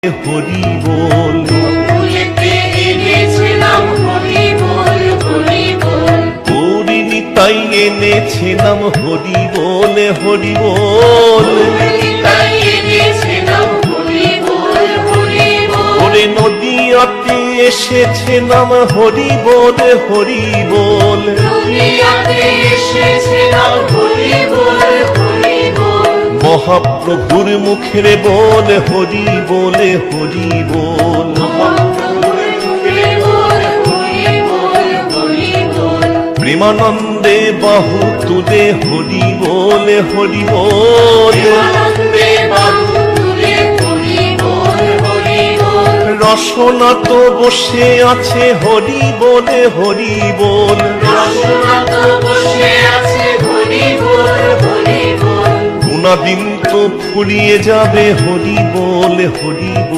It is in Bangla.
হরি বল, হরি নিতাই এনেছে নাম হরি বল, হরি বল। ওরে নদিয়াতে এসেছে নাম হরি বল, হরি বল। মহাপ্রভুর মুখের বল হরি বলে, হরি বল। প্রেমানন্দে বাহু তুলে হরি বলে, হরি বল। রসনা তো বসে আছে হরি বলে, হরি বল। গুণাদিন তো ফুরিয়ে যাবে হরি বল, হরি বল।